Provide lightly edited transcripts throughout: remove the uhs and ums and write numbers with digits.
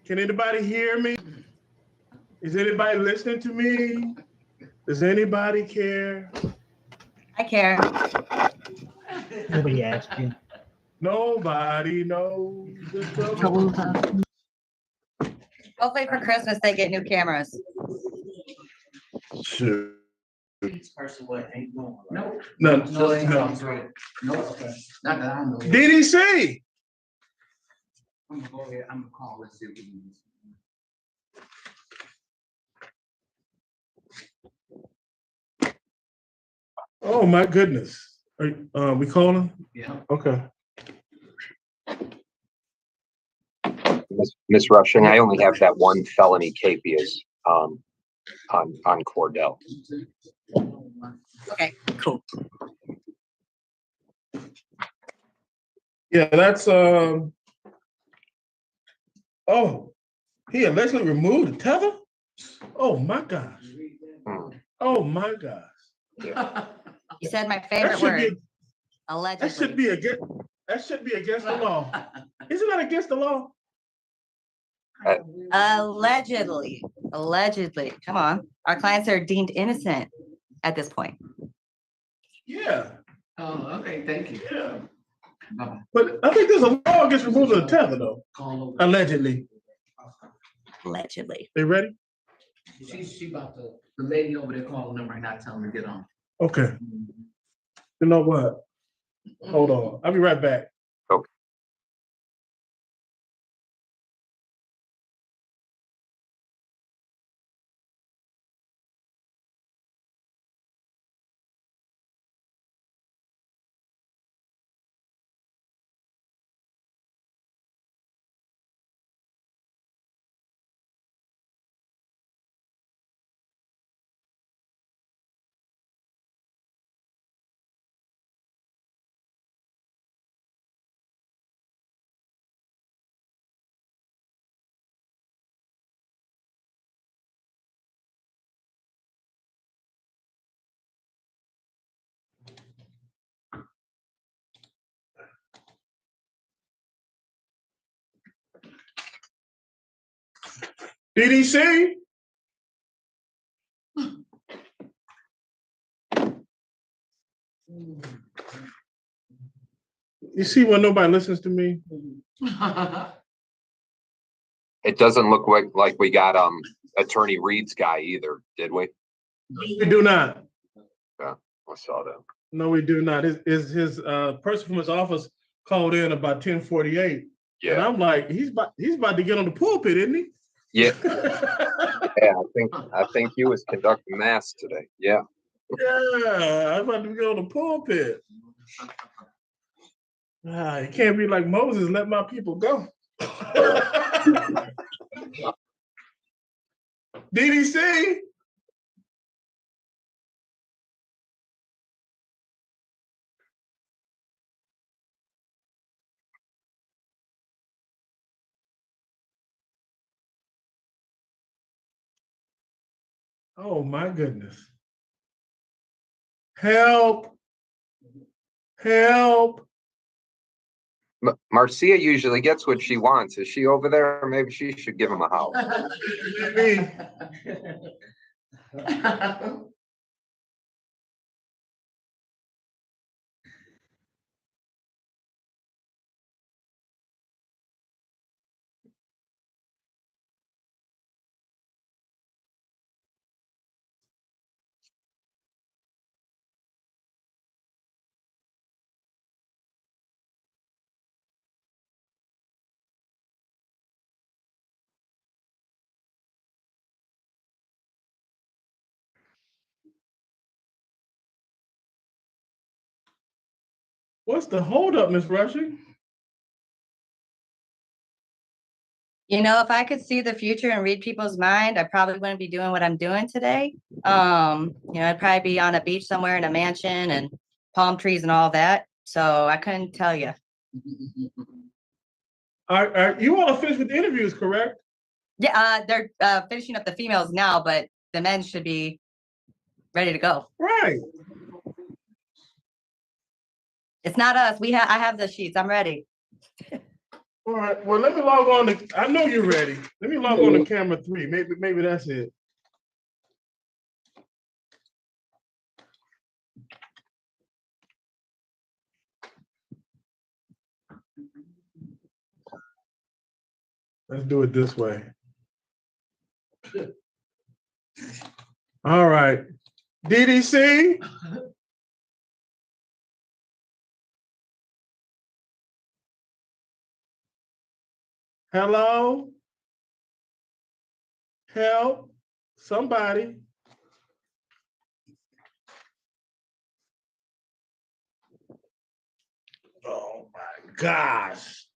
Can anybody hear me? Is anybody listening to me? Does anybody care? I care. Nobody asked you. Nobody knows the trouble. Trouble time. Hopefully for Christmas they get new cameras. Sure. Person what ain't going. No. No, No, no. No, okay. Not that I know. DDC. I'm gonna go ahead, I'm gonna call, let's see what we can do. Oh my goodness. Are we calling? Yeah. Okay. Miss Rushing, I only have that one felony capias on Cordell. Okay, cool. Yeah, that's oh, he allegedly removed the tether. Oh my gosh. Oh my gosh. You said my That favorite should word. be Allegedly. that should be against the law. Isn't that against the law? Allegedly. Allegedly. Come on. Our clients are deemed innocent at this point. Yeah. Oh, okay, thank you. Yeah. Bye-bye. But I think there's a law against removing the tether though. Call over. Allegedly. Allegedly. They ready? She about to, the lady over there calling them right now, telling them to get on. Okay. You know what? Hold on. I'll be right back. Okay. DDC? You see when nobody listens to me? It doesn't look like we got Attorney Reed's guy either, did we? We do not. I saw that. No, we do not. His person from his office called in about 10:48. And Yeah, I'm like, he's about to get on the pulpit, isn't he? yeah, yeah. I think he was conducting mass today. Yeah. Yeah, I'm about to get on the pulpit. You can't be like Moses, let my people go. DDC? Oh my goodness. Help. Help. Marcia usually gets what she wants. Is she over there? Maybe she should give him a howl. Me. What's the holdup, Miss Rushing? You know, if I could see the future and read people's mind, I probably wouldn't be doing what I'm doing today. I'd probably be on a beach somewhere in a mansion and palm trees and all that. So I couldn't tell you. You all are finished with the interviews, correct? Yeah, they're finishing up the females now, but the men should be ready to go. Right. It's not us. I have the sheets. I'm ready. All right, well, let me log on to, I know you're ready. Let me log on to camera 3. Maybe that's it. Let's do it this way. All right. DDC? Hello? Help? Somebody? Oh my gosh.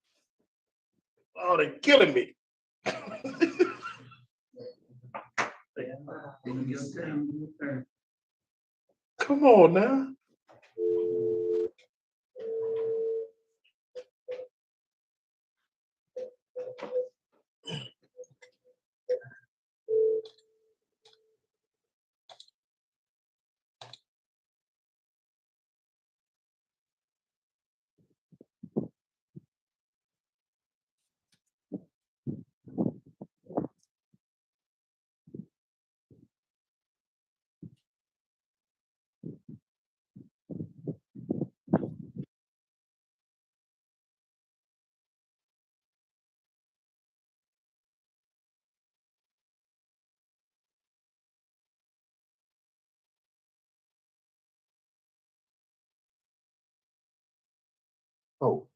Oh, they're killing me. Come on now. Oh.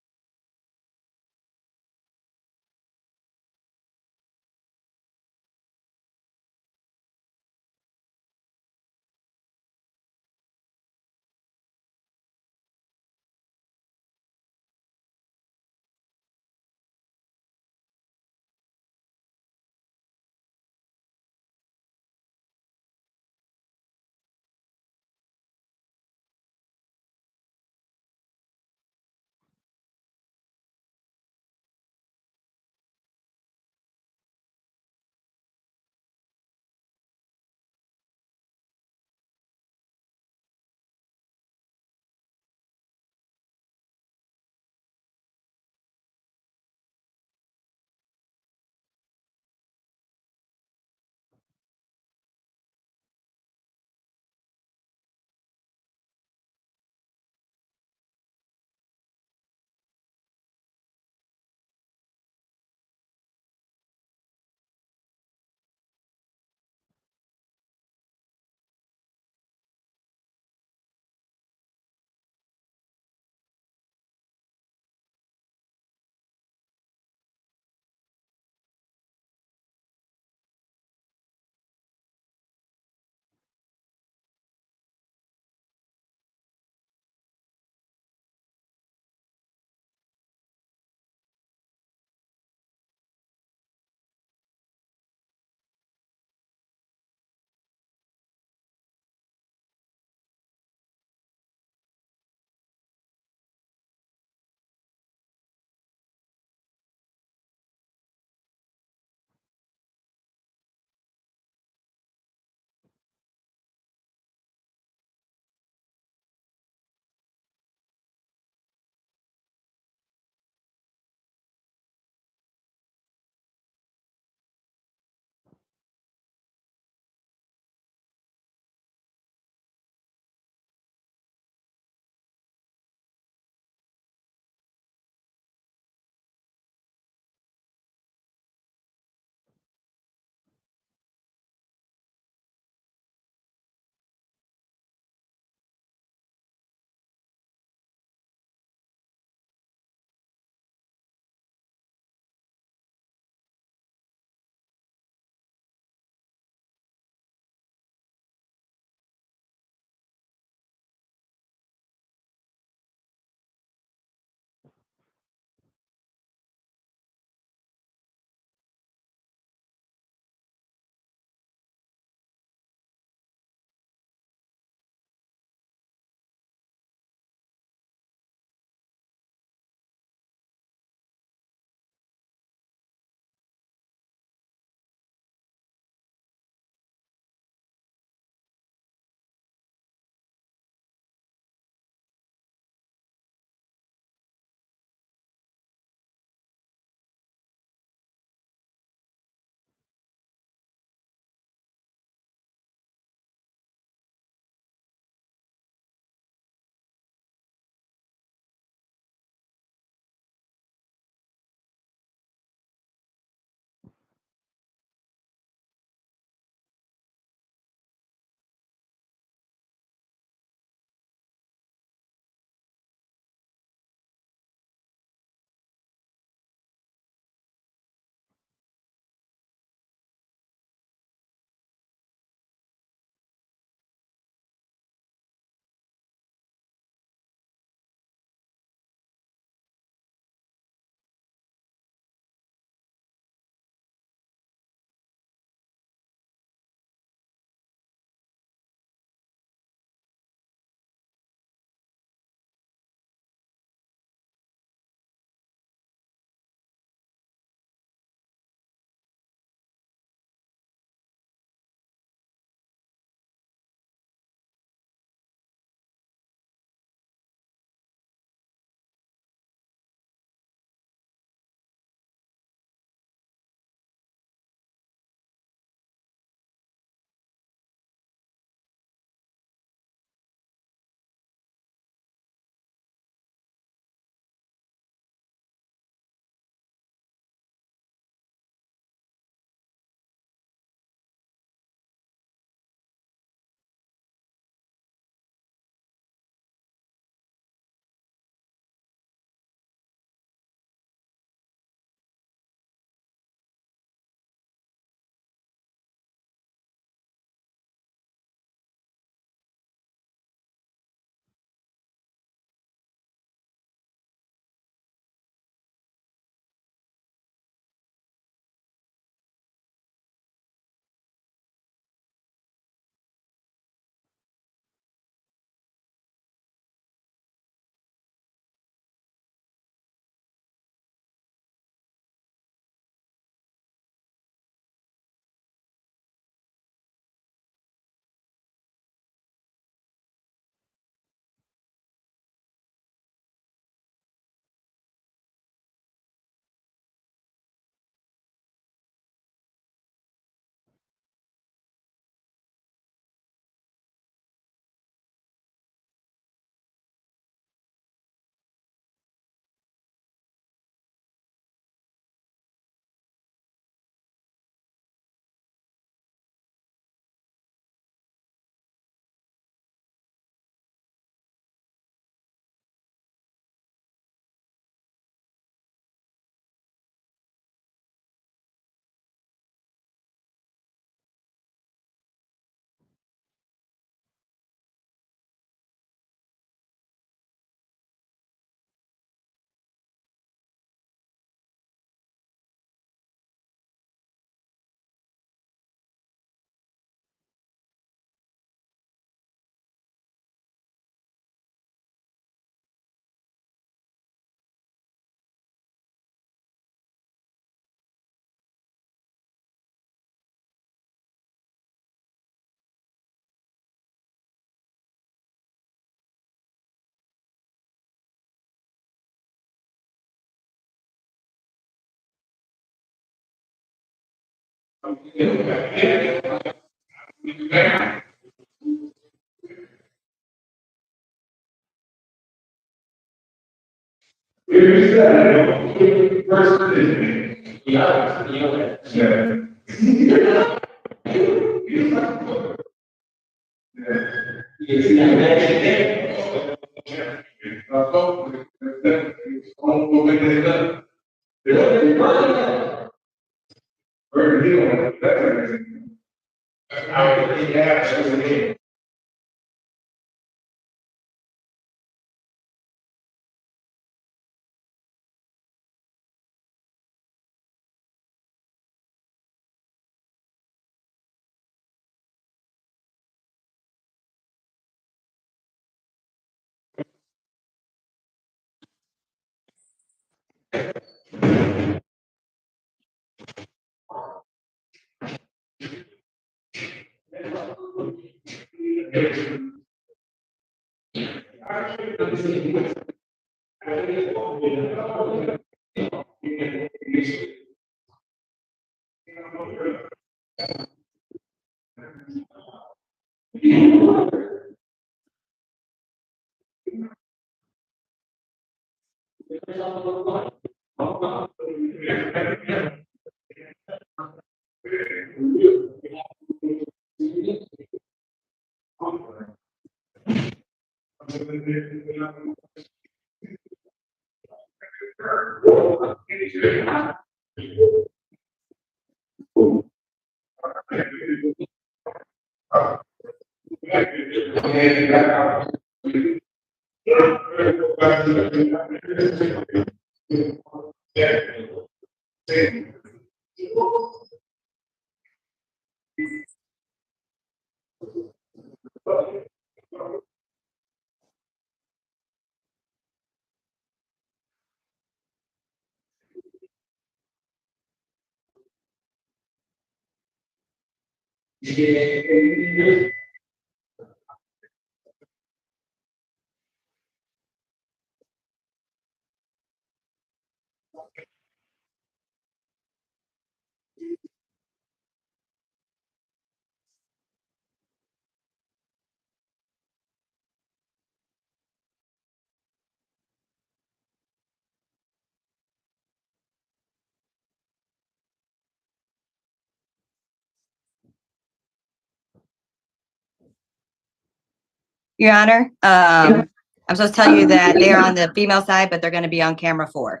Your Honor, I'm supposed to tell you that they are on the female side, but they're going to be on camera 4.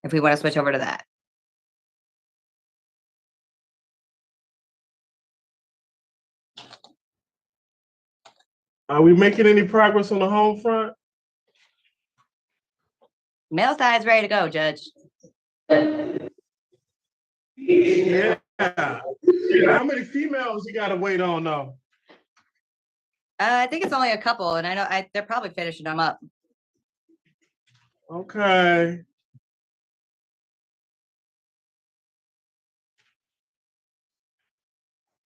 If we want to switch over to that. Are we making any progress on the home front? Male side's ready to go, Judge. Yeah. How many females you gotta wait on though? I think it's only a couple, and I know they're probably finishing them up. Okay.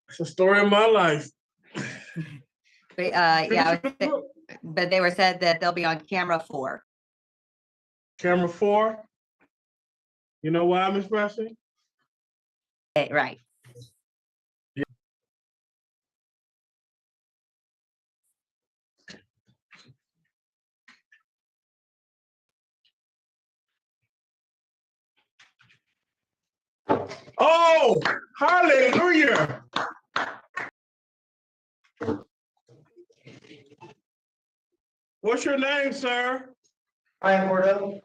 It's the story of my life. But, yeah, but they were said that they'll be on camera 4. Camera 4. You know why, Miss Presley? Right. Oh, hallelujah. What's your name, sir? Ryan Cordell.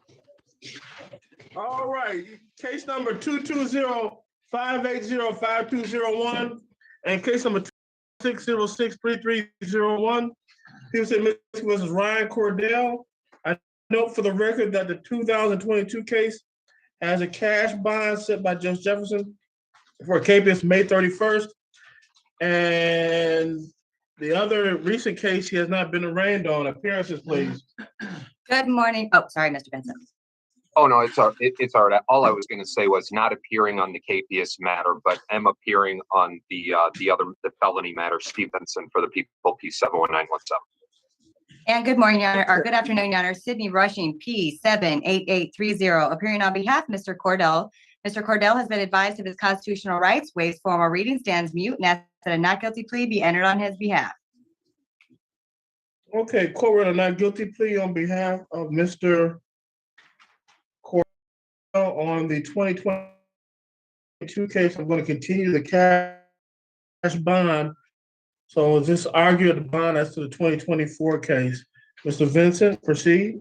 All right, case number 220-580-5201 and case number 606-3301. People say Mrs. Ryan Cordell. I note for the record that the 2022 case has a cash bond set by Judge Jefferson for a capious May 31st. And the other recent case, he has not been arraigned on. Appearances, please. Good morning. Oh, sorry, Mr. Benson. Oh, no, it's all right. All I was going to say was not appearing on the capious matter, but am appearing on the felony matter, Stevenson, for the people, P71917. And good morning, Your Honor, or good afternoon, Your Honor. Sydney Rushing, P78830, appearing on behalf of Mr. Cordell, Mr. Cordell has been advised of his constitutional rights, waives formal reading, stands mute, and asks that a not guilty plea be entered on his behalf. Okay, court read a not guilty plea on behalf of Mr. Cordell on the 2022 case. I'm going to continue the cash bond. So just argue the bond as to the 2024 case. Mr. Vincent, proceed.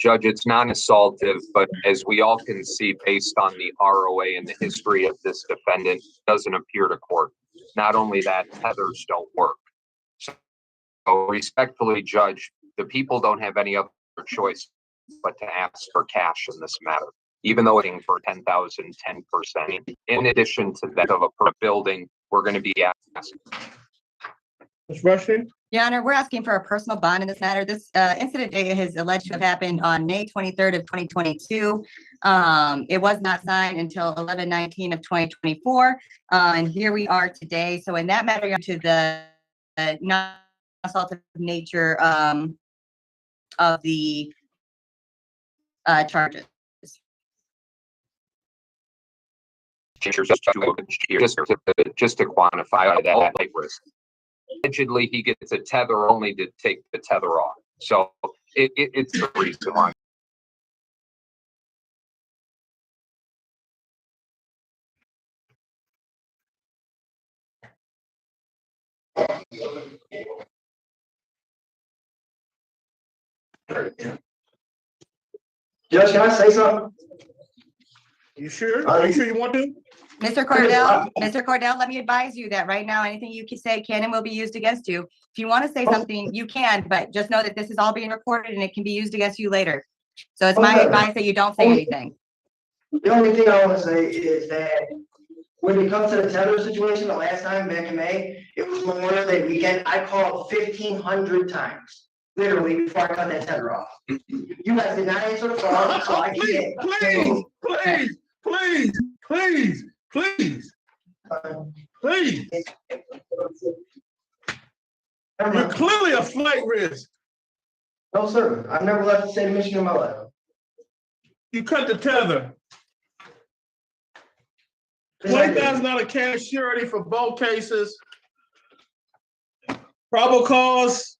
Judge, it's non-assaultive, but as we all can see, based on the ROA and the history of this defendant, doesn't appear to court. Not only that, tethers don't work. So respectfully, Judge, the people don't have any other choice but to ask for cash in this matter, even though it's for 10,000, 10%. In addition to that of a per building, we're going to be asking. Ms. Rushing? Your Honor, we're asking for a personal bond in this matter. This incident date is alleged to have happened on May 23rd of 2022. It was not signed until 11/19 of 2024. And here we are today. So in that matter, to the non-assaultive nature of the charges. Just to quantify that light risk. Allegedly, he gets a tether only to take the tether off. So it's the reason why. Judge, can I say something? You sure? Are you sure you want to? Mr. Cordell, let me advise you that right now, anything you can say can and will be used against you. If you want to say something, you can, but just know that this is all being recorded and it can be used against you later. So it's my advice that you don't say anything. The only thing I want to say is that when it comes to the tether situation, the last time back in May, it was Memorial Day weekend. I called 1,500 times, literally, before I cut that tether off. You guys did not answer the phone, so I can't. Please. You're clearly a flight risk. No, sir. I've never left the state of Michigan in my life. You cut the tether. $20,000 cash surety for both cases. Probable cause,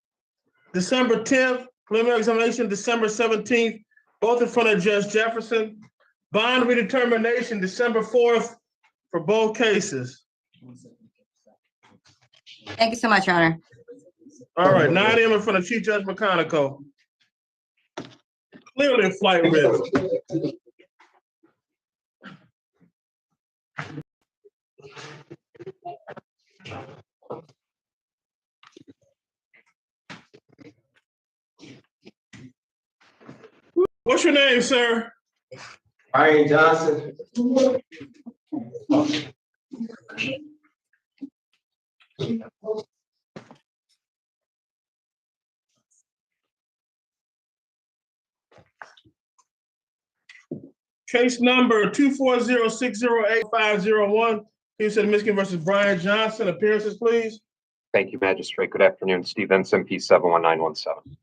December 10th. Preliminary examination, December 17th. Both in front of Judge Jefferson. Bond redetermination, December 4th for both cases. Thank you so much, Your Honor. All right, 9 a.m. in front of Chief Judge McConaughey. Clearly a flight risk. What's your name, sir? Brian Johnson. Case number 240608501. Houston, Michigan versus Brian Johnson. Appearances, please. Thank you, Magistrate. Good afternoon. Steve Vincent, P71917.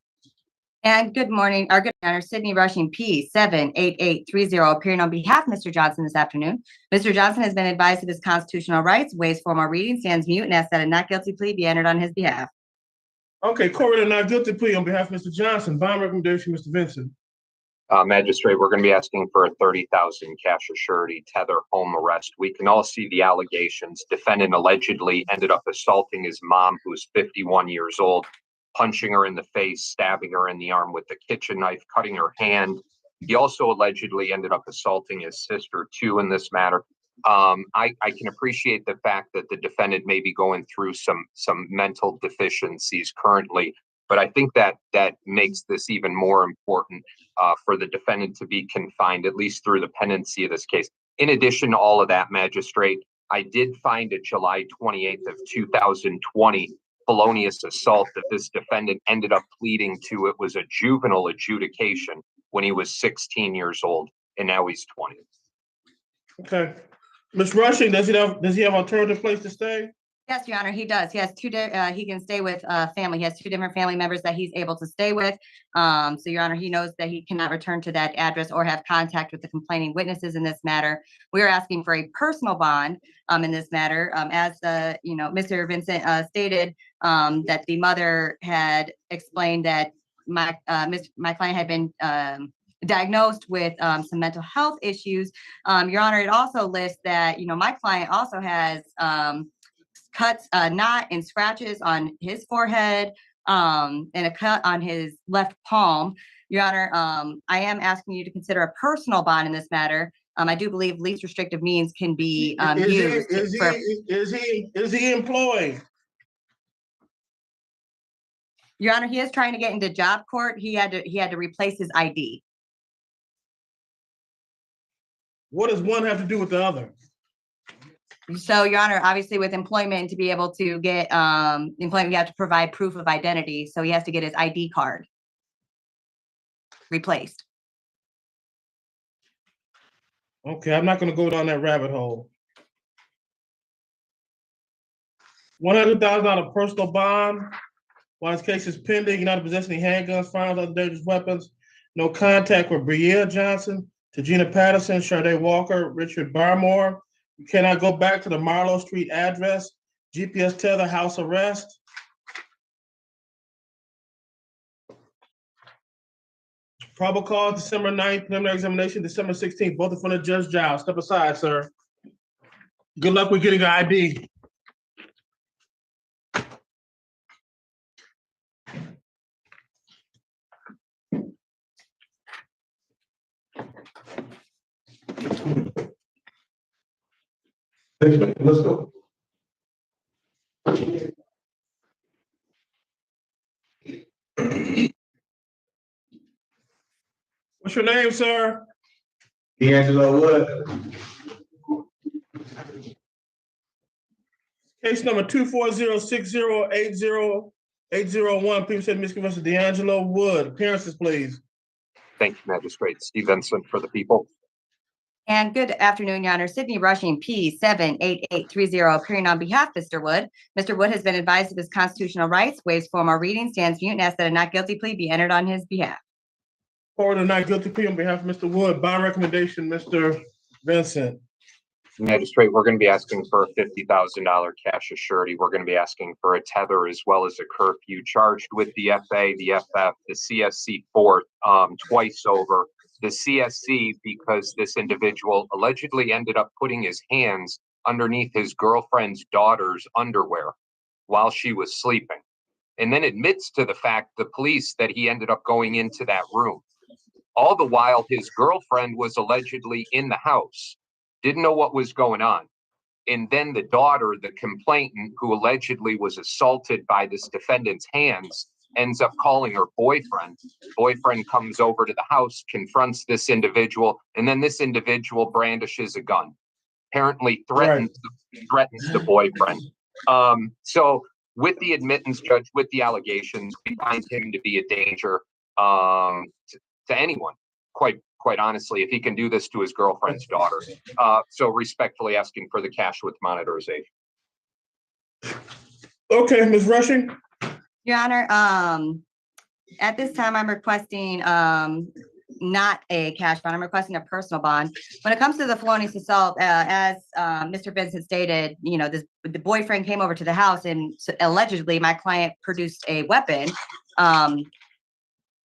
And good morning, or good honor, Sydney Rushing P78830, appearing on behalf of Mr. Johnson this afternoon. Mr. Johnson has been advised of his constitutional rights, waives formal reading, stands mute, and asks that a not guilty plea be entered on his behalf. Okay, court a not guilty plea on behalf of Mr. Johnson. Bond recommendation, Mr. Vincent. Magistrate, we're going to be asking for a 30,000 cash or surety tether home arrest. We can all see the allegations. Defendant allegedly ended up assaulting his mom, who's 51 years old, punching her in the face, stabbing her in the arm with the kitchen knife, cutting her hand. He also allegedly ended up assaulting his sister too in this matter. I can appreciate the fact that the defendant may be going through some mental deficiencies currently, but I think that makes this even more important for the defendant to be confined, at least through the pendency of this case. In addition to all of that, Magistrate, I did find a July 28th of 2020 felonious assault that this defendant ended up pleading to. It was a juvenile adjudication when he was 16 years old, and now he's 20. Okay. Ms. Rushing, does he have alternative place to stay? Yes, Your Honor, he does. He has he can stay with family. He has 2 different family members that he's able to stay with. So Your Honor, he knows that he cannot return to that address or have contact with the complaining witnesses in this matter. We are asking for a personal bond in this matter. As Mr. Vincent stated, that the mother had explained that my client had been diagnosed with some mental health issues. Your Honor, it also lists that, my client also has cuts, knot and scratches on his forehead, and a cut on his left palm. Your Honor, I am asking you to consider a personal bond in this matter. I do believe least restrictive means can be used. Is he employed? Your Honor, he is trying to get into job court. He had to replace his ID. What does one have to do with the other? So, Your Honor, obviously with employment, to be able to get employment, you have to provide proof of identity. So he has to get his ID card replaced. Okay, I'm not gonna go down that rabbit hole. $100,000 personal bond while his case is pending. You're not possessing any handguns, firearms, other dangerous weapons. No contact with Brielle Johnson, Tegina Patterson, Sade Walker, Richard Barmore. You cannot go back to the Marlowe Street address. GPS tether, house arrest. Probable cause December 9th, preliminary examination December 16th, both in front of Judge Giles. Step aside, sir. Good luck with getting your ID. Let's go. What's your name, sir? D'Angelo Wood. Case number 24060808001. People said Mr. D'Angelo Wood. Appearances, please. Thank you, Magistrate. Steve Vincent for the people. And good afternoon, Your Honor. Sydney Rushing, P78830, appearing on behalf of Mr. Wood. Mr. Wood has been advised of his constitutional rights, waives formal reading, stands mute, and asks that a not guilty plea be entered on his behalf. Forward a not guilty plea on behalf of Mr. Wood. By recommendation, Mr. Vincent. Magistrate, we're going to be asking for a $50,000 cash surety. We're going to be asking for a tether as well as a curfew charged with the FA, the FF, the CSC fourth, twice over. The CSC because this individual allegedly ended up putting his hands underneath his girlfriend's daughter's underwear while she was sleeping, and then admits to the fact, the police, that he ended up going into that room. All the while, his girlfriend was allegedly in the house, didn't know what was going on. And then the daughter, the complainant, who allegedly was assaulted by this defendant's hands, ends up calling her boyfriend. Boyfriend comes over to the house, confronts this individual, and then this individual brandishes a gun. Apparently threatens the boyfriend. So with the admittance, Judge, with the allegations, we find him to be a danger to anyone, quite honestly, if he can do this to his girlfriend's daughter. So respectfully asking for the cash with monetization. Okay, Ms. Rushing. Your Honor, at this time, I'm requesting not a cash bond. I'm requesting a personal bond. When it comes to the felonious assault, as Mr. Vincent stated, the boyfriend came over to the house and allegedly my client produced a weapon.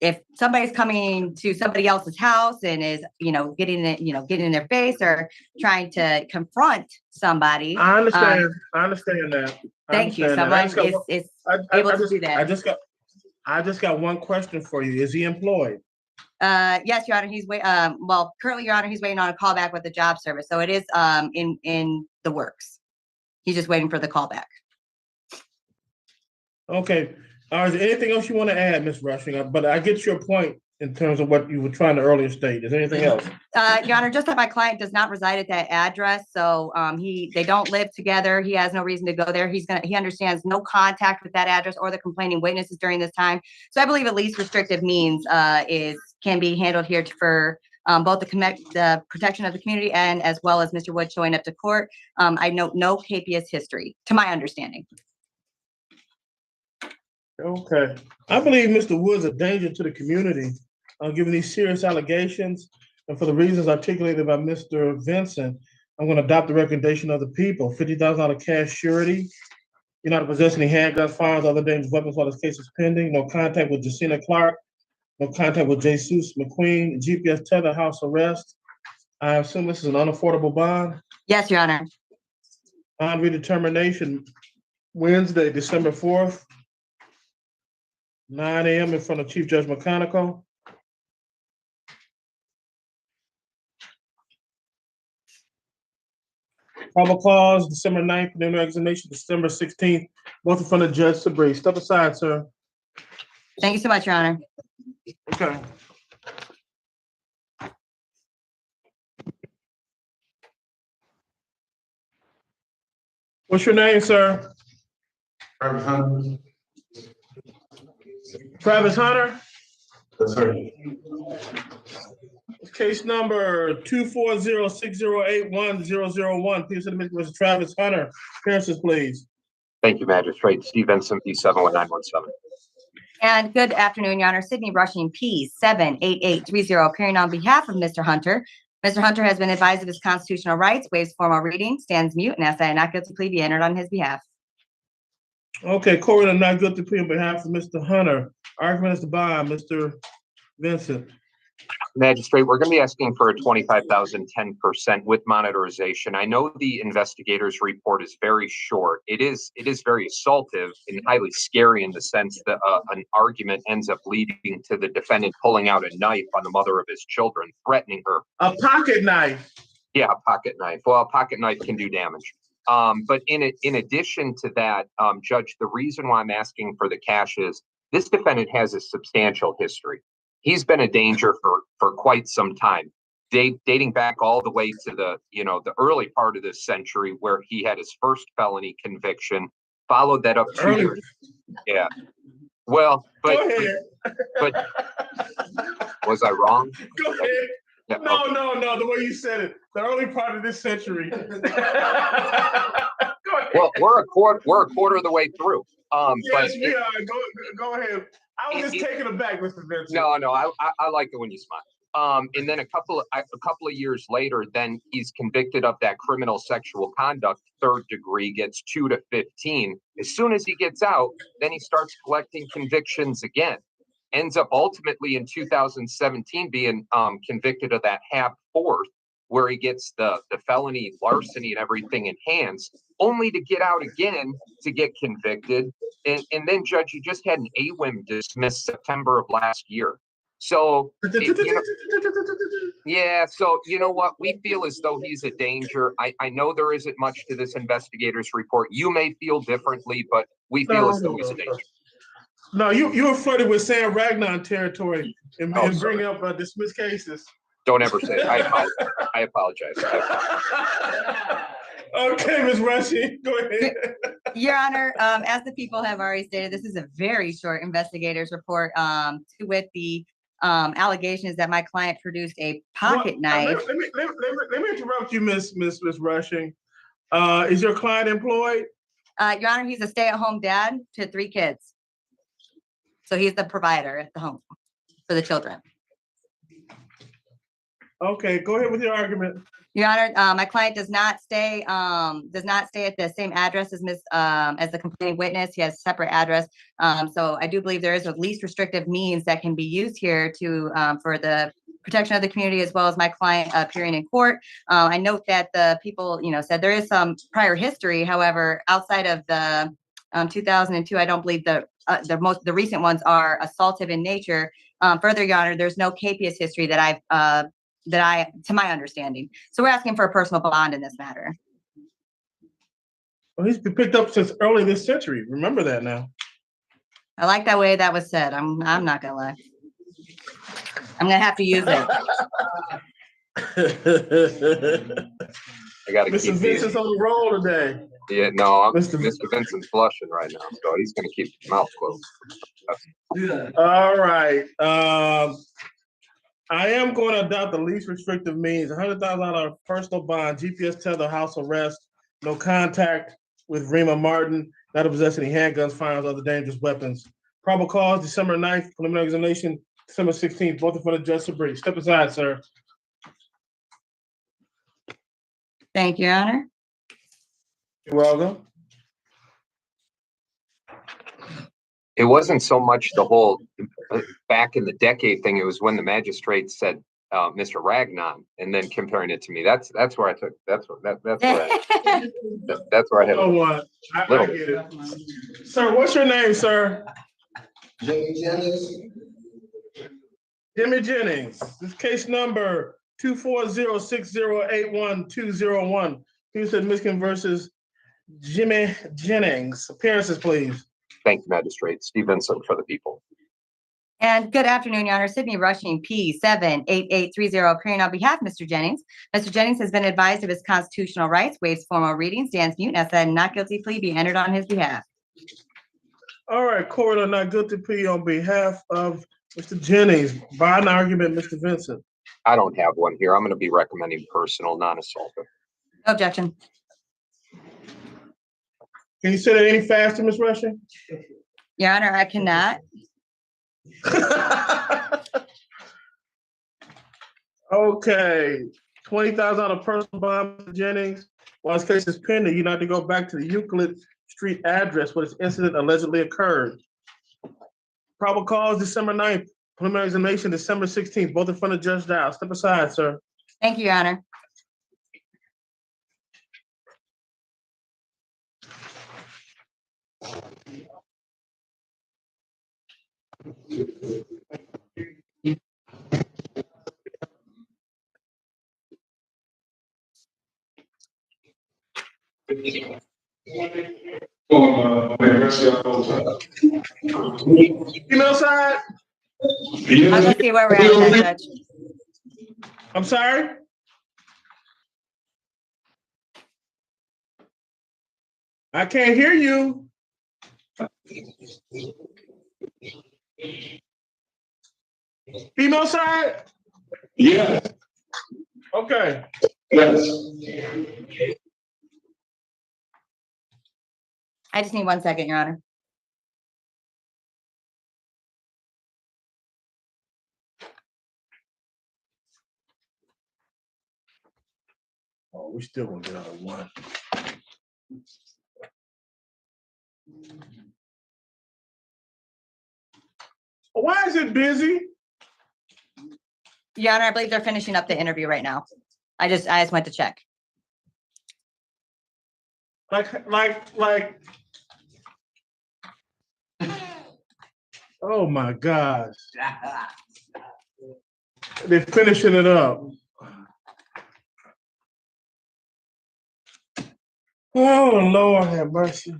If somebody's coming to somebody else's house and is, getting in their face or trying to confront somebody. I understand that. Thank you. Someone is able to do that. I just got one question for you. Is he employed? Yes, Your Honor. He's currently, Your Honor, he's waiting on a callback with the job service. So it is in the works. He's just waiting for the callback. Okay. Is there anything else you want to add, Ms. Rushing? But I get your point in terms of what you were trying to earlier state. Is there anything else? Your Honor, just that my client does not reside at that address. So they don't live together. He has no reason to go there. He understands no contact with that address or the complaining witnesses during this time. So I believe at least restrictive means can be handled here for both the protection of the community and as well as Mr. Wood showing up to court. I note no KPS history, to my understanding. Okay. I believe Mr. Wood's a danger to the community, given these serious allegations. And for the reasons articulated by Mr. Vincent, I'm going to adopt the recommendation of the people. $50,000 cash surety. You're not to possess any handguns, firearms, other dangerous weapons while this case is pending. No contact with Jacina Clark. No contact with Jesus McQueen. GPS tether, house arrest. I assume this is an unaffordable bond. Yes, Your Honor. Bond redetermination Wednesday, December 4th, 9 a.m. in front of Chief Judge McConical. Probable cause, December 9th, preliminary examination, December 16th, both in front of Judge Sabri. Step aside, sir. Thank you so much, Your Honor. Okay. What's your name, sir? Travis Hunter. Travis Hunter? Yes, sir. Case number 240608101. Please submit Mr. Travis Hunter. Appearances, please. Thank you, Magistrate. Steve Vincent, P71917. And good afternoon, Your Honor. Sydney Rushing, P78830, appearing on behalf of Mr. Hunter. Mr. Hunter has been advised of his constitutional rights, waives formal reading, stands mute, and asks that a not guilty plea be entered on his behalf. Okay, court of not guilty plea on behalf of Mr. Hunter. Argument is to bond, Mr. Vincent. Magistrate, we're going to be asking for a 25,000, 10% with monitorization. I know the investigator's report is very short. It is very assaultive and highly scary in the sense that an argument ends up leading to the defendant pulling out a knife on the mother of his children, threatening her. A pocket knife. Yeah, a pocket knife. Well, a pocket knife can do damage. But in addition to that, Judge, the reason why I'm asking for the cash is this defendant has a substantial history. He's been a danger for quite some time, dating back all the way to the early part of this century where he had his first felony conviction, followed that up 2 years. Yeah. Well, Go ahead. but was I wrong? Go ahead. Yeah, No, okay. no, the way you said it. The early part of this century. Go ahead. Well, we're a quarter of the way through. Yes, we are. Go ahead. I was just taken aback, Mr. Vincent. No, I like it when you smile. And then a couple of years later, then he's convicted of that criminal sexual conduct, 3rd degree, gets 2 to 15. As soon as he gets out, then he starts collecting convictions again. Ends up ultimately in 2017 being convicted of that HAB 4th, where he gets the felony larceny and everything enhanced, only to get out again to get convicted. And then, Judge, you just had an AWIM dismissed September of last year. So, yeah, so you know what? We feel as though he's a danger. I know there isn't much to this investigator's report. You may feel differently, but we feel as though he's a danger. No, you were flirting with Sam Ragnon territory and Oh, bringing up dismissed cases. Don't ever say it. I apologize. Okay, Ms. Rushing, go ahead. Your Honor, as the people have already stated, this is a very short investigator's report with the allegations that my client produced a pocket knife. Let me interrupt you, Miss Rushing. Is your client employed? Your Honor, he's a stay-at-home dad to 3 kids. So he's the provider at the home for the children. Okay, go ahead with your argument. Your Honor, my client does not stay at the same address as the complaining witness. He has a separate address. So I do believe there is a least restrictive means that can be used here to for the protection of the community as well as my client appearing in court. I note that the people, said there is some prior history. However, outside of the 2002, I don't believe the recent ones are assaultive in nature. Further, Your Honor, there's no KPS history that to my understanding. So we're asking for a personal bond in this matter. Well, he's been picked up since early this century. Remember that now. I like that way that was said. I'm not gonna lie. I'm gonna have to use it. I got to Mr. keep Vincent's on the roll today. Yeah, no, Mr. Mr. Vincent's blushing right now, so he's going to keep his mouth closed. All right. I am going to adopt the least restrictive means, $100,000 personal bond, GPS tether, house arrest, no contact with Rima Martin, not to possess any handguns, firearms, other dangerous weapons. Probable cause, December 9th, preliminary examination, December 16th, both in front of Judge Sabri. Step aside, sir. Thank you, Your Honor. You're welcome. It wasn't so much the whole back in the decade thing. It was when the magistrate said, Mr. Ragnon, and then comparing it to me. That's where I took, that's where I had. Oh, what? I Little. get it. Sir, what's your name, sir? Jimmy Jennings. Jimmy Jennings. This case number 2406081-201. Houston, Michigan versus Jimmy Jennings. Appearances, please. Thank you, Magistrate. Steve Vincent for the people. And good afternoon, Your Honor. Sydney Rushing, P78830, appearing on behalf of Mr. Jennings. Mr. Jennings has been advised of his constitutional rights, waives formal reading, stands mute, and has said not guilty plea be entered on his behalf. All right, court on not guilty plea on behalf of Mr. Jennings. By an argument, Mr. Vincent. I don't have one here. I'm going to be recommending personal, non-assaultive. No objection. Can you say that any faster, Ms. Rushing? Your Honor, I cannot. Okay, $20,000 personal bond, Mr. Jennings. While this case is pending, you need to go back to the Euclid Street address where this incident allegedly occurred. Probable cause, December 9th. Preliminary examination, December 16th, both in front of Judge Dow. Step aside, sir. Thank you, Your Honor. Female side? I'm gonna see where we're at with that, Judge. I'm sorry? I can't hear you. Female side? Yeah. Okay. Yes. I just need 1 second, Your Honor. Oh, we still gonna get out of one. Why is it busy? Your Honor, I believe they're finishing up the interview right now. I just went to check. Like. Oh my gosh. They're finishing it up. Oh, Lord have mercy.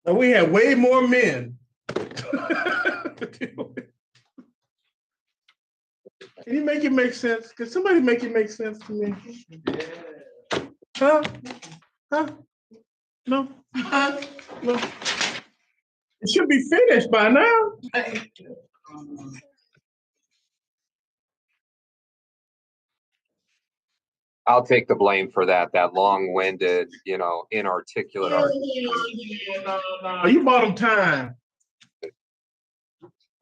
And we have way more men. Can you make it make sense? Can somebody make it make sense to me? Huh? Huh? No? No. It should be finished by now. I'll take the blame for that long-winded, inarticulate argument. No, you bought them time.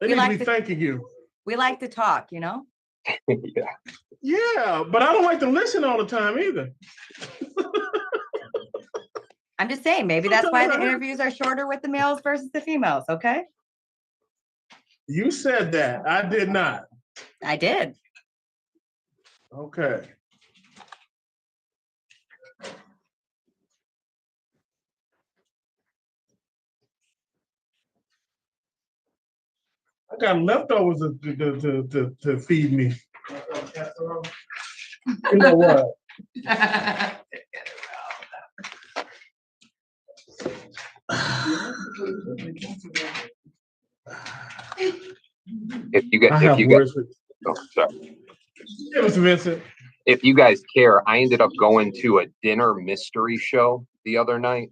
They We need like to be the- thanking you. We like to talk, you know? Yeah. Yeah, but I don't like to listen all the time either. I'm just saying, maybe that's why the interviews are shorter with the males versus the females, okay? You said that. I did not. I did. Okay. I got leftovers to feed me. You know what? If you I have guys, words with sorry. Yeah, Mr. Vincent. If you guys care, I ended up going to a dinner mystery show the other night,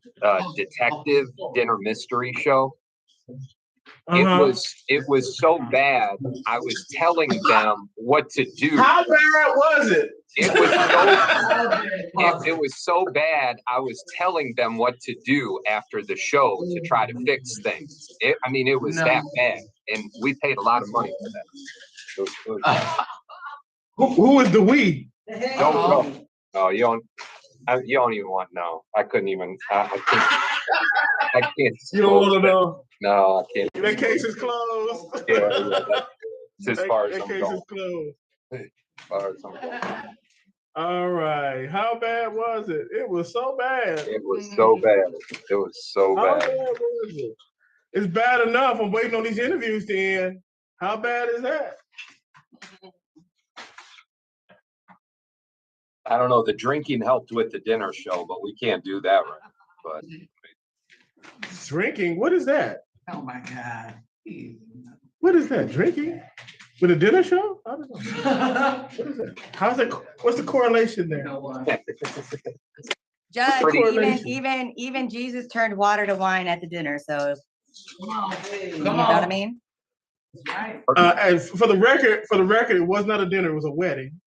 detective dinner mystery show. Uh-huh. It was so bad. I was telling them what to do. How bad was it? It was so bad. I was telling them what to do after the show to try to fix things. It was that bad, and we paid a lot of money for that. It was Who is the we? don't go. No, you don't even want to know. I couldn't even. I can't. You don't want to know. No, I can't. That case is closed. Yeah, it's as far as That I'm case going. is closed. As far as I'm going. All right. How bad was it? It was so bad. It was so bad. It was so How bad. bad was it? It's bad enough. I'm waiting on these interviews to end. How bad is that? I don't know. The drinking helped with the dinner show, but we can't do that right. But Drinking? What is that? Oh, my God. What is that? Drinking? With a dinner show? I don't know. What is that? How's it? What's the correlation there? Judge, Correlation. even Jesus turned water to wine at the dinner, so you know Come what I on. mean? Right. And for the record, it was not a dinner. It was a wedding.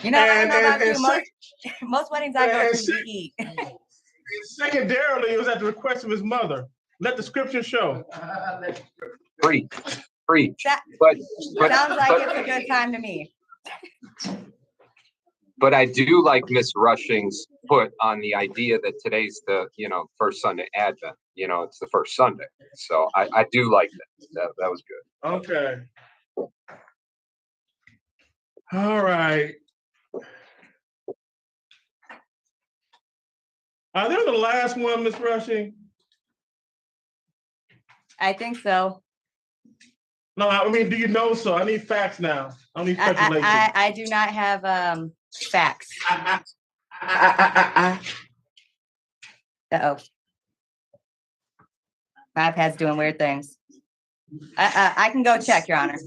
You know, I don't know about And you. Most weddings I go and to, we eat. secondarily, it was at the request of his mother. Let the scripture show. preach. That But sounds like it's a good time to me. But I do like Miss Rushing's put on the idea that today's the first Sunday Advent. It's the first Sunday, so I do like that. That was good. Okay. All right. Are they the last one, Miss Rushing? I think so. No, I mean, do you know so? I need facts now. I don't need speculation. I do not have facts. Uh-oh. My iPad's doing weird things. I can go check, Your Honor.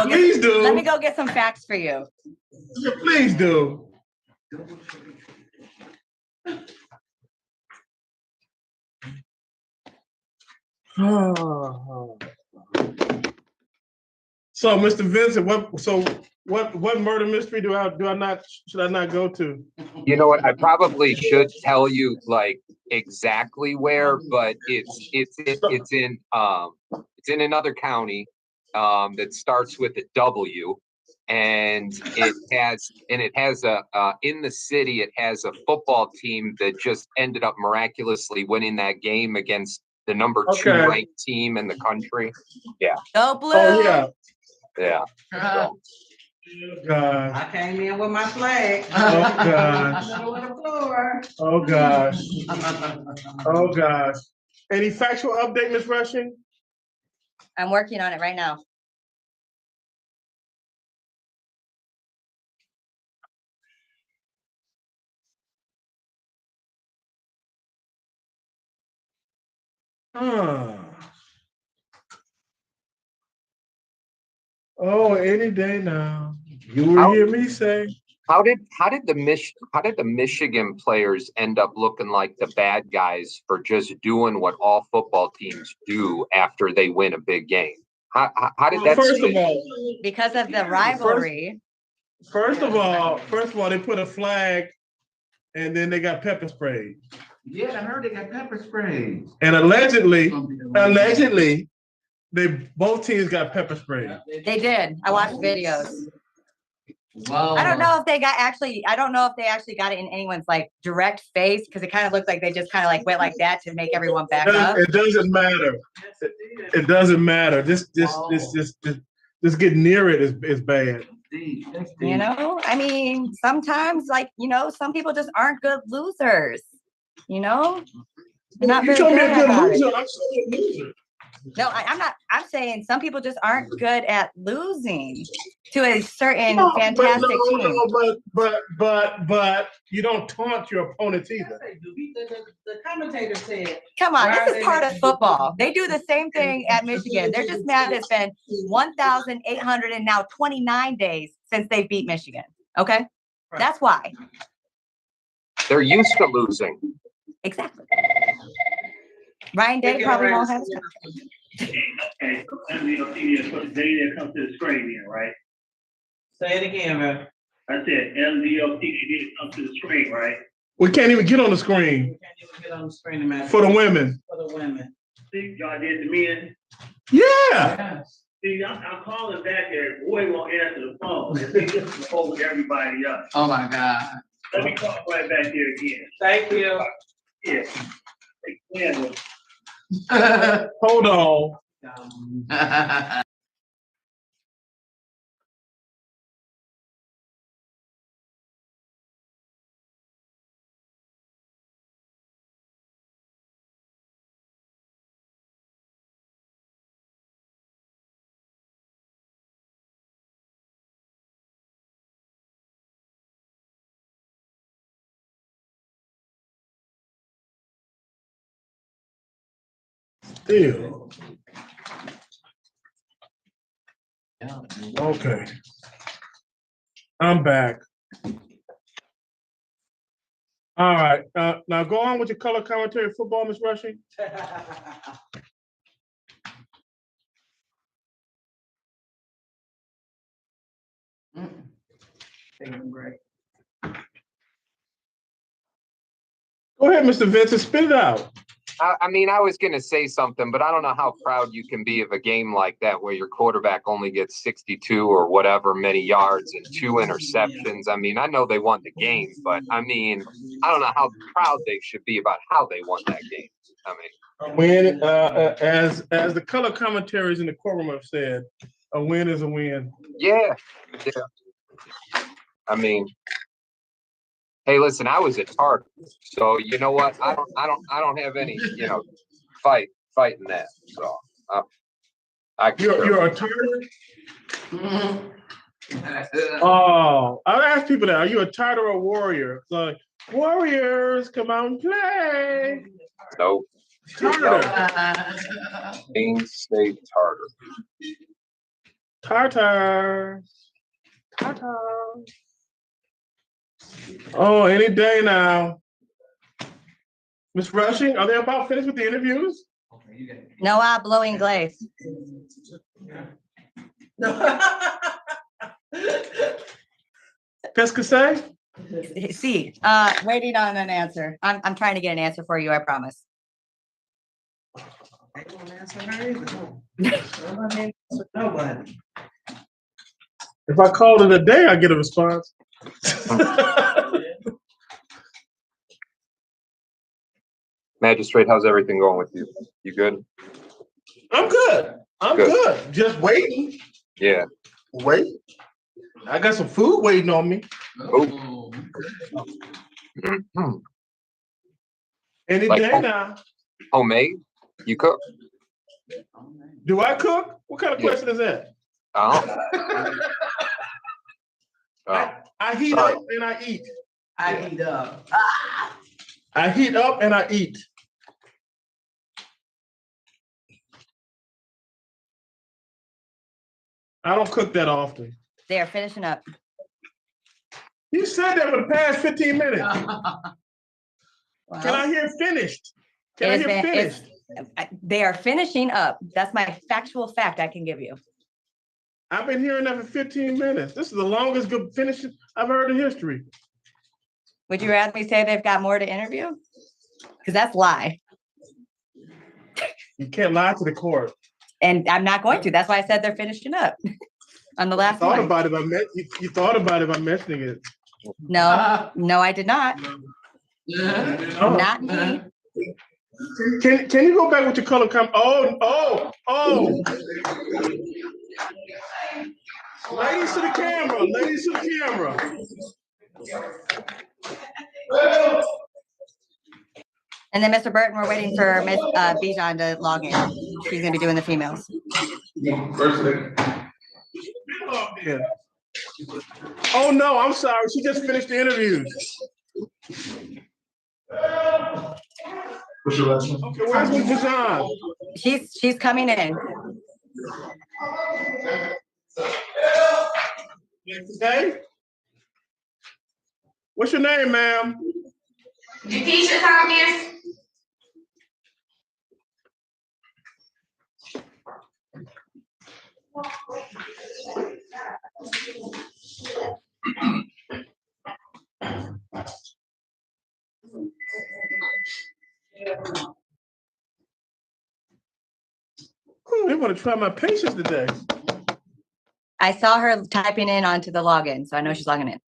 Please do. Let me go get some facts for you. Yeah, please do. So, Mr. Vincent, what murder mystery should I not go to? You know what? I probably should tell you like exactly where, but it's in another county that starts with a W, and it has a in the city it has a football team that just ended up miraculously winning that game against the number 2 Okay. ranked team in the country. Go Blue. Oh yeah. Yeah. Oh, gosh. I came in with my flag. Oh gosh. Middle of the floor. Oh gosh. Oh gosh. Any factual update, Ms. Rushing? I'm working on it right now. Oh, any day now. You will hear me say. How did the Michigan players end up looking like the bad guys for just doing what all football teams do after they win a big game? How did that? First of all, Because of the rivalry. First of all, they put a flag, and then they got pepper sprayed. Yeah, I heard they got pepper spray. And allegedly, both teams got pepper sprayed. They did. I watched videos. Wow. I don't know if they actually got it in anyone's like direct face, because it kind of looked like they just kind of like went like that to make everyone back up. It doesn't matter. It doesn't matter. Just get near it is bad. You know, I mean, sometimes some people just aren't good losers. You know, not You very told me good a good at it. loser. I'm still a loser. No, I'm not. I'm saying some people just aren't good at losing to a certain No, fantastic team. but you don't taunt your opponents either. The commentator said. Come on, Why are this is they part of making- football. They do the same thing at Michigan. They're just mad it's been 1,800 and now 29 days since they beat Michigan. Okay, Right. that's why. They're used to losing. Exactly. Ryan Day probably won't have. Okay, so MDOT is put the data that comes to the screen then, right? Say it again, bro. I said MDOT data comes to the screen, right? We can't even get on the screen We can't even get on the screen, man. for the women. For the women. See, y'all did the men. Yeah. Yes. See, I'm calling back there, boy won't answer the phone. This is hold everybody up. Oh, my God. Let me call right back there again. Thank you. Yeah. Yeah. Hold on. Still. Okay. I'm back. All right. Now go on with your color commentary football, Miss Rushing. Take a break. Go ahead, Mr. Vincent. Spit it out. I mean, I was gonna say something, but I don't know how proud you can be of a game like that where your quarterback only gets 62 or whatever many yards and 2 interceptions. I mean, I know they won the game, but I mean, I don't know how proud they should be about how they won that game. I mean, A win, as the color commentaries in the courtroom have said, a win is a win. yeah. I mean, hey, listen, I was a Tartar, so you know what? I don't have any, fighting that. So You're a Tartar? Oh, I ask people that. Are you a Tartar or a warrior? It's like, warriors, come out and play. Nope. Tartar. Maine State Tartar. Tartar. Tartar. Oh, any day now. Miss Rushing, are they about finished with the interviews? No hablo inglés. Qu'est-ce que c'est? See, waiting on an answer. I'm trying to get an answer for you, I promise. I don't answer her either. Nobody answer nobody. If I called it a day, I get a response. Magistrate, how's everything going with you? You good? I'm good. I'm Good. good. Just waiting. Yeah. Wait. I got some food waiting on me. Oh. Any Like day home- now. Homemade? You cook? Do I cook? What kind of Yeah. question is that? Oh. Oh. I heat Sorry. up and I eat. I heat up. I heat up and I eat. I don't cook that often. They are finishing up. You said that for the past 15 minutes. Well, Can I hear finished? Can I it has hear been- it's- finished? They are finishing up. That's my factual fact I can give you. I've been hearing that for 15 minutes. This is the longest good finish I've heard in history. Would you rather me say they've got more to interview? Because that's lie. You can't lie to the court. And I'm not going to. That's why I said they're finishing up on the You last thought one. about it by you thought about it by mentioning it. No, no, I did not. Oh. Not me. Can you go back with your color oh. Ladies to the camera, ladies to the camera. And then Mr. Burton, we're waiting for Miss Bijan to log in. She's gonna be doing the females. Yeah. Oh no, I'm sorry. She just finished the interviews. Okay, where's Miss Bijan? She's coming in. Okay. What's your name, ma'am? Keisha Thomas. Ooh, they want to try my patience today. I saw her typing in onto the login, so I know she's logging in.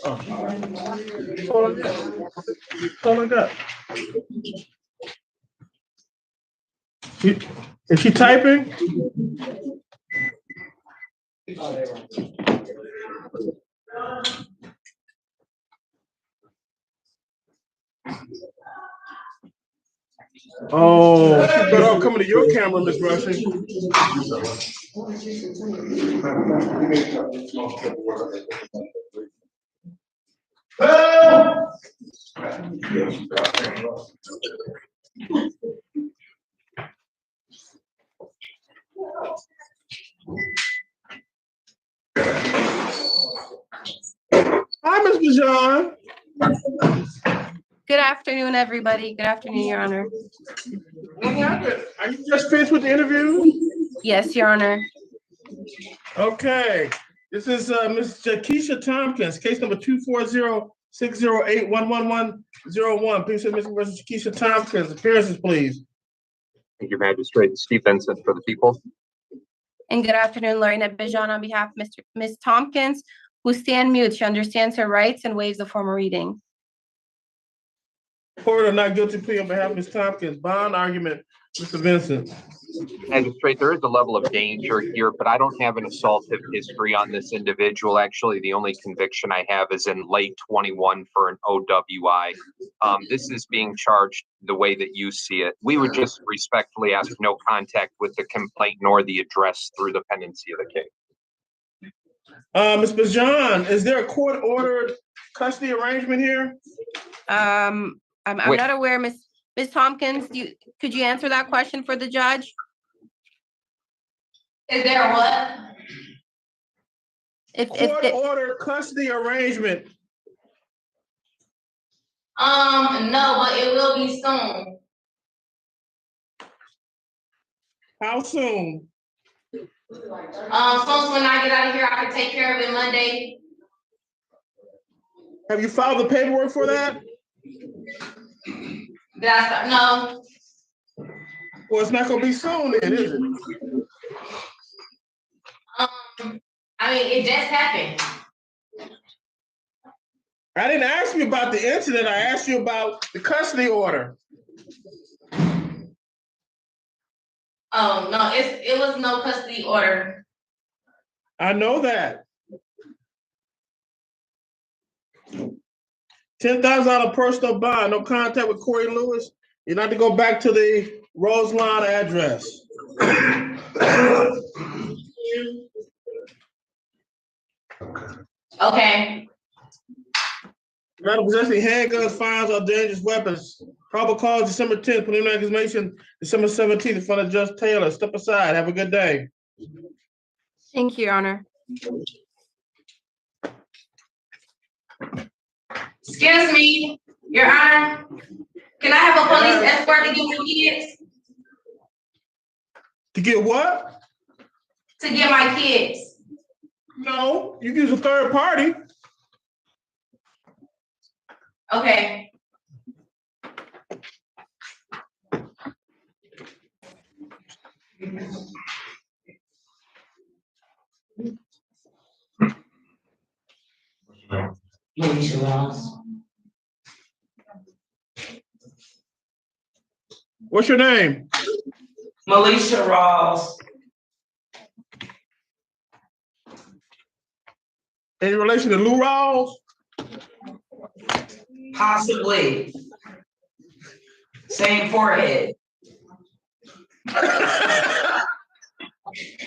Oh. That's all I got. That's all I got. Is she typing? Oh, she better off coming to your camera, Miss Rushing. Hi, Ms. Bajan. Good afternoon, everybody. Good afternoon, Your Honor. What happened? Are you just finished with the interview? Yes, Your Honor. Okay, this is Ms. Jakisha Tompkins, case number 240-608-11101. Please say Mr. versus Jakisha Tompkins. Appearances, please. Thank you, Magistrate. Steve Vincent for the people. And good afternoon, Lorena Bijan on behalf of Ms. Tompkins, who stand mute. She understands her rights and waives the formal reading. Court of not guilty plea on behalf of Ms. Tompkins. Bond argument, Mr. Vincent. Magistrate, there is a level of danger here, but I don't have an assaultive history on this individual. Actually, the only conviction I have is in late 21 for an OWI. This is being charged the way that you see it. We would just respectfully ask no contact with the complaint nor the address through the pendency of the case. Ms. Bajan, is there a court-ordered custody arrangement here? I'm Wait. not aware, Ms. Tompkins, could you answer that question for the judge? Is there a what? Court-ordered custody arrangement. No, but it will be soon. How soon? Soon when I get out of here, I can take care of it Monday. Have you filed the paperwork for that? Did I start? No. Well, it's not gonna be soon then, is it? I mean, it just happened. I didn't ask you about the incident. I asked you about the custody order. Oh, no, it was no custody order. I know that. $10,000 personal bond, no contact with Corey Lewis. You're not to go back to the Roselawn address. Okay. You're not possessing handguns, firearms, or dangerous weapons. Probable cause December 10th, preliminary examination December 17th in front of Judge Taylor. Step aside. Have a good day. Thank you, Your Honor. Excuse me, Your Honor. Can I have a police escort to get my kids? To get what? To get my kids. No, you can use a third party. Okay. Alicia Ross. What's your name? Alicia Ross. In relation to Lou Rawls? Possibly. Same forehead.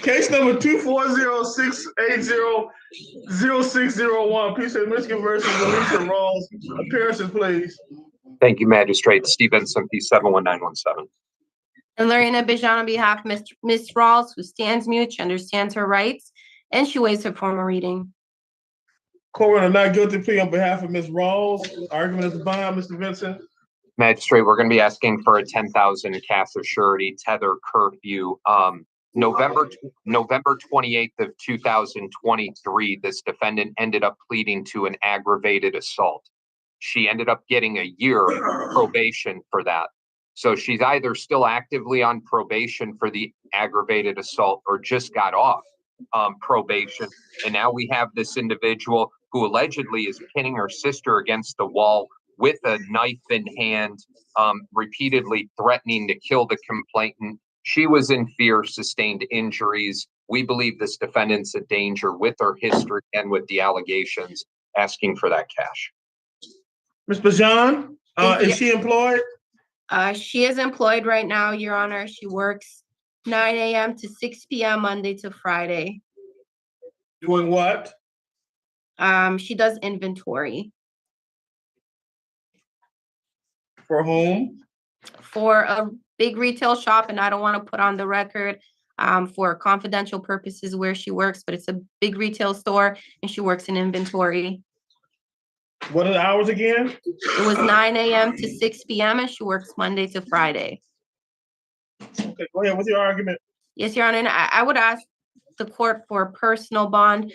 Case number 240-680-0601. Peace of Michigan versus Alicia Rawls. Appearances, please. Thank you, Magistrate. Steve Vincent, P71917. And Lorena Bijan on behalf of Ms. Rawls, who stands mute. She understands her rights and she waives her formal reading. Court will not guilty plea on behalf of Ms. Rawls. Argument is bond, Mr. Vincent. Magistrate, we're going to be asking for a 10,000 cash or surety tether curfew. November 28th of 2023, this defendant ended up pleading to an aggravated assault. She ended up getting a year probation for that. So she's either still actively on probation for the aggravated assault or just got off probation. And now we have this individual who allegedly is pinning her sister against the wall with a knife in hand, repeatedly threatening to kill the complainant. She was in fear, sustained injuries. We believe this defendant's a danger with her history and with the allegations, asking for that cash. Ms. Bajan, is you. she employed? She is employed right now, Your Honor. She works 9 a.m. to 6 p.m. Monday to Friday. Doing what? She does inventory For whom? for a big retail shop, and I don't want to put on the record for confidential purposes where she works, but it's a big retail store and she works in inventory. What are the hours again? It was 9 a.m. to 6 p.m. and she works Monday to Friday. Okay, go ahead with your argument. Yes, Your Honor, and I would ask the court for a personal bond.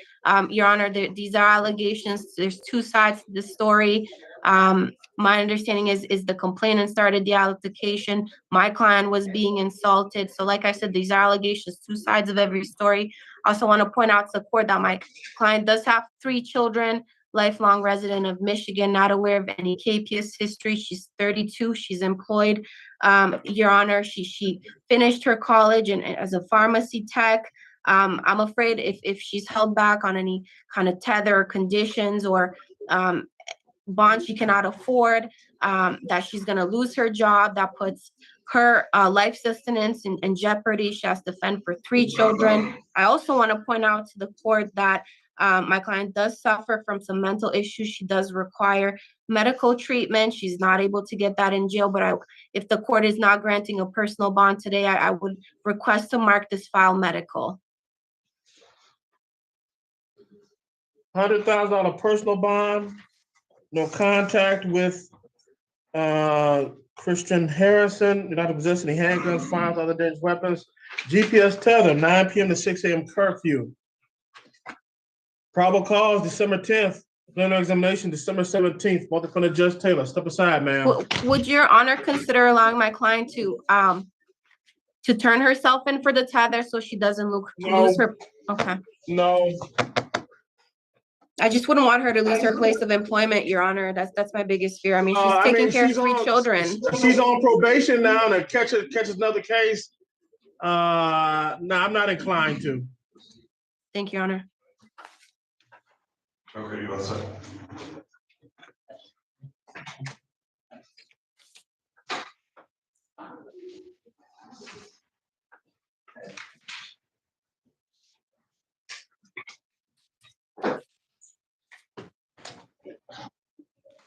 Your Honor, these are allegations. There's two sides to the story. My understanding is the complainant started the altercation. My client was being insulted. So like I said, these are allegations, two sides of every story. I also want to point out to the court that my client does have 3 children, lifelong resident of Michigan, not aware of any KPS history. She's 32, she's employed. Your Honor, she finished her college and as a pharmacy tech. I'm afraid if she's held back on any kind of tether conditions or bond she cannot afford, that she's going to lose her job. That puts her life sustenance in jeopardy. She has to fend for 3 children. I also want to point out to the court that my client does suffer from some mental issues. She does require medical treatment. She's not able to get that in jail, but if the court is not granting a personal bond today, I would request to mark this file medical. $100,000 personal bond, no contact with Christian Harrison. You're not to possess any handguns, firearms, other dangerous weapons. GPS tether, 9 p.m. to 6 a.m. curfew. Probable cause, December 10th. Preliminary examination, December 17th. Multi-defendant Judge Taylor. Step aside, ma'am. Would Your Honor consider allowing my client to turn herself in for the tether so she doesn't lose her? Okay. No. I just wouldn't want her to lose her place of employment, Your Honor. That's my biggest fear. I mean, she's taking care of 3 children. She's on probation now and catches another case. No, I'm not inclined to. Thank you, Your Honor. Okay, you all set?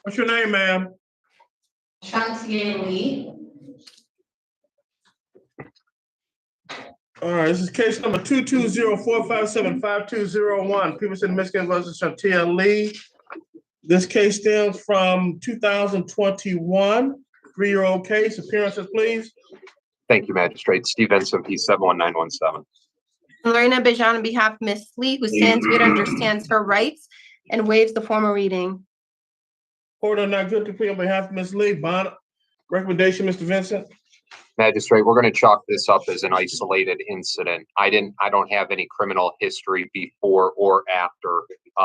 What's your name, ma'am? Shantia Lee. All right, this is case number 220-457-5201, Peterson, Michigan versus Shantia Lee. This case stems from 2021, 3-year-old case. Appearances, please. Thank you, Magistrate. Steve Vincent, P71917. Lorena Bejan on behalf of Ms. Lee, who stands here, understands her rights and waives the formal reading. Court are not guilty plea on behalf of Ms. Lee. Bond recommendation, Mr. Vincent. Magistrate, we're going to chalk this up as an isolated incident. I don't have any criminal history before or after.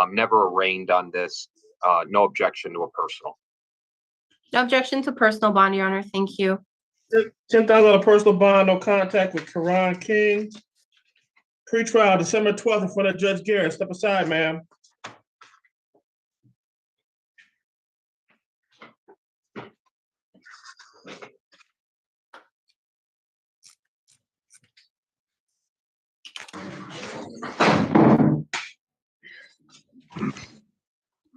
Never arraigned on this. No objection to a personal. No objection to personal bond, Your Honor. Thank you. $10,000 personal bond, no contact with Karan King. Pre-trial, December 12th, in front of Judge Garrett. Step aside, ma'am.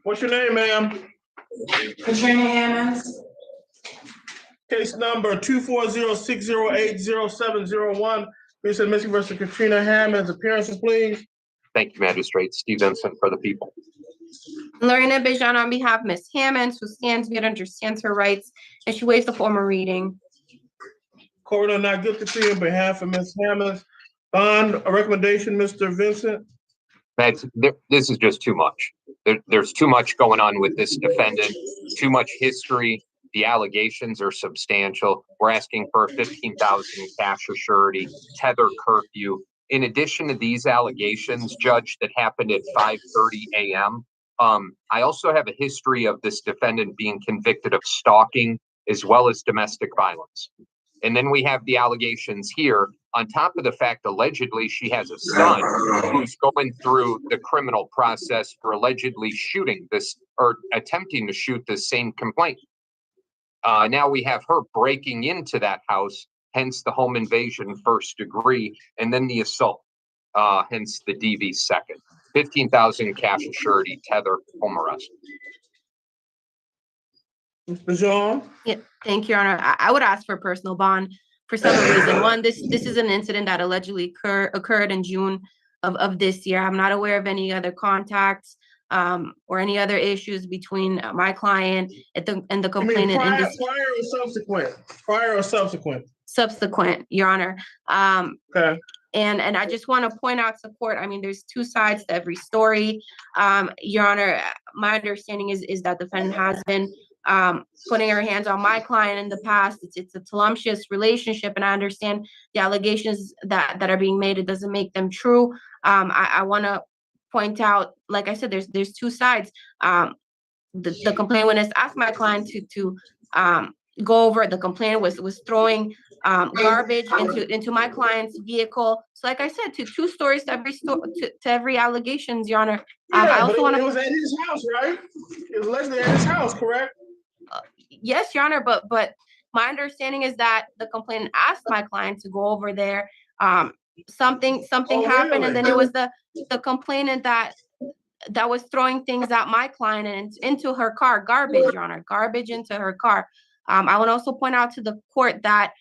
What's your name, ma'am? Katrina Hammonds. Case number 240-608-0701. Peterson, Michigan versus Katrina Hammonds. Appearances, please. Thank you, Magistrate. Steve Vincent for the people. Lorena Bejan on behalf of Ms. Hammonds, who stands mute, understands her rights, and she waives the formal reading. Court will not guilty plea on behalf of Ms. Hammonds. Bond, a recommendation, Mr. Vincent. This is just too much. There's too much going on with this defendant, too much history. The allegations are substantial. We're asking for a 15,000 cash or surety, tether curfew. In addition to these allegations, Judge, that happened at 5:30 a.m., I also have a history of this defendant being convicted of stalking as well as domestic violence. And then we have the allegations here, on top of the fact allegedly she has a son who's going through the criminal process for allegedly shooting this or attempting to shoot the same complaint. Now we have her breaking into that house, hence the home invasion first degree, and then the assault, hence the DV second. 15,000 cash and surety, tether, home arrest. Mr. Jean. Yeah, thank you, Your Honor. I would ask for a personal bond for several reasons. One, this is an incident that allegedly occurred in June of this year. I'm not aware of any other contacts or any other issues between my client and the complainant. Prior or subsequent? Prior or subsequent? Subsequent, Your Honor. Okay. And I just want to point out to court, I mean, there's two sides to every story. Your Honor, my understanding is that the defendant has been putting her hands on my client in the past. It's a tumultuous relationship, and I understand the allegations that are being made. It doesn't make them true. I want to point out, like I said, there's two sides. The complaint witness asked my client to go over. The complaint was throwing garbage into my client's vehicle. So, like I said, two stories to every allegations, Your Honor. I also want to. It was at his house, right? It was allegedly at his house, correct? Yes, Your Honor, but my understanding is that the complainant asked my client to go over there. Something happened, really? and then it was the complainant that was throwing things at my client and into her car, garbage, Your Honor, garbage into her car. I would also point out to the court that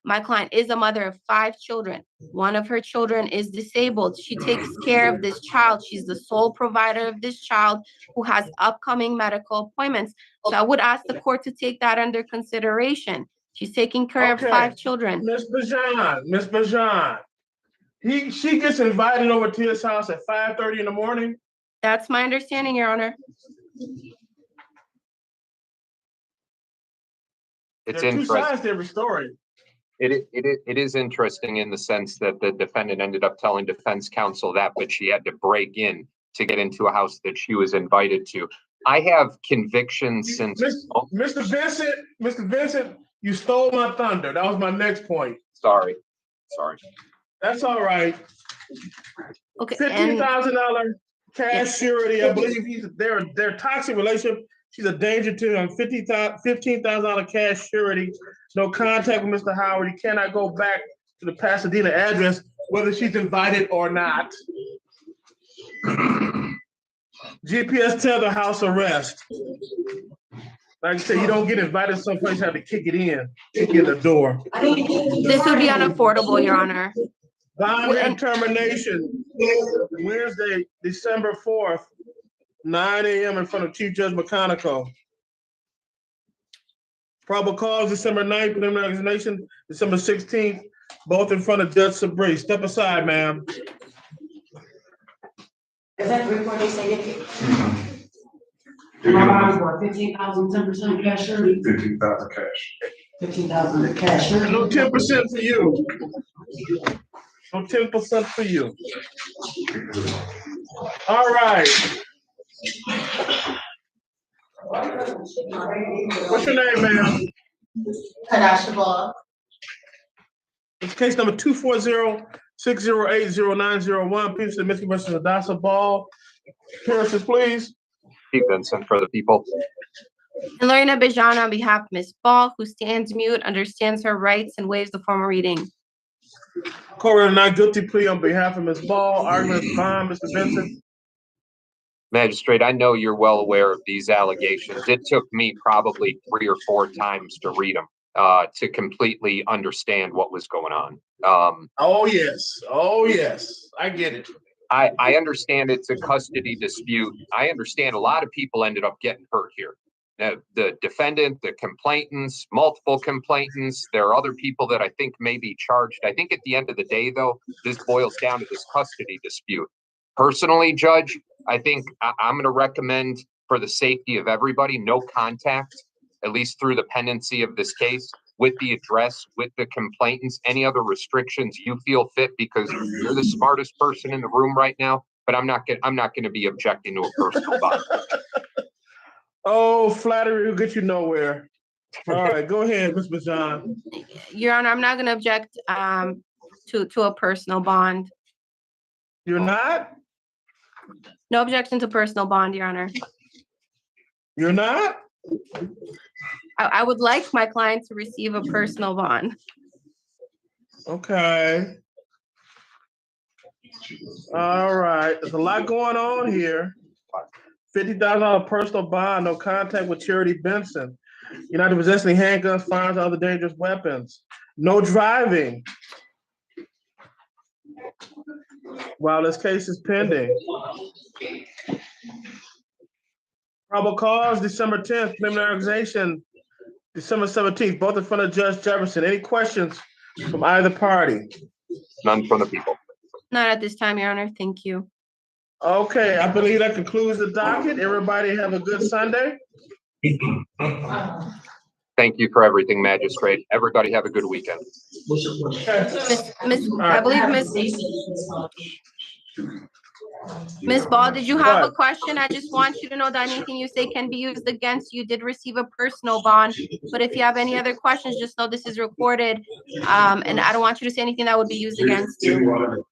my client is a mother of 5 children. One of her children is disabled. She takes care of this child. She's the sole provider of this child who has upcoming medical appointments. So I would ask the court to take that under consideration. She's taking care of 5 children. Ms. Bajan, she gets invited over to his house at 5:30 in the morning. That's my understanding, Your Honor. It's There are two interesting. sides to every story. It is interesting in the sense that the defendant ended up telling defense counsel that, but she had to break in to get into a house that she was invited to. I have convictions since. Mr. Vincent, you stole my thunder. That was my next point. Sorry. That's all right. Okay. $15,000 cash surety. I believe their toxic relationship. She's a danger to him. $15,000 cash surety. No contact with Mr. Howard. He cannot go back to the Pasadena address, whether she's invited or not. GPS tether, house arrest. Like I said, you don't get invited someplace, you have to kick it in the door. This would be unaffordable, Your Honor. Bond and termination, Wednesday, December 4th, 9 a.m. in front of Chief Judge McConico. Probable cause, December 9th, preliminary examination, December 16th, both in front of Judge Sabri. Step aside, ma'am. Is that the report they say? My bond for 15,000, 10% cash surety. 15,000 cash. 15,000 cash surety. No 10% for you. No 10% for you. All right. What's your name, ma'am? Kadasha Ball. It's case number 240-608-0901. Peterson, Michigan versus Adassa Ball. Appearances, please. Steve Vincent for the people. And Lorena Bejan on behalf of Ms. Ball, who stands mute, understands her rights, and waives the formal reading. Court will not guilty plea on behalf of Ms. Ball. Argument is fine, Mr. Vincent. Magistrate, I know you're well aware of these allegations. It took me probably 3 or 4 times to read them to completely understand what was going on. Oh, yes. I get it. I understand it's a custody dispute. I understand a lot of people ended up getting hurt here. The defendant, the complainants, multiple complainants, there are other people that I think may be charged. I think at the end of the day, though, this boils down to this custody dispute. Personally, Judge, I think I'm going to recommend, for the safety of everybody, no contact, at least through the pendency of this case, with the address, with the complainants, any other restrictions you feel fit, because you're the smartest person in the room right now, but I'm not going to be objecting to a personal bond. Oh, flattery will get you nowhere. All right, go ahead, Ms. Bajan. Your Honor, I'm not gonna object to a personal bond. You're not? No objection to personal bond, Your Honor. You're not? I would like my client to receive a personal bond. Okay. All right, there's a lot going on here. $50,000 personal bond, no contact with Charity Benson. You're not to possess any handguns, firearms, or other dangerous weapons. No driving while this case is pending. Probable cause, December 10th, preliminary organization, December 17th, both in front of Judge Jefferson. Any questions from either party? None from the people. Not at this time, Your Honor. Thank you. Okay, I believe that concludes the docket. Everybody have a good Sunday. Thank you for everything, Magistrate. Everybody have a good weekend. I believe Ms. Ball, did you have a question? I just want you to know that anything you say can be used against you. You did receive a personal bond, but if you have any other questions, just know this is recorded. And I don't want you to say anything that would be used against you.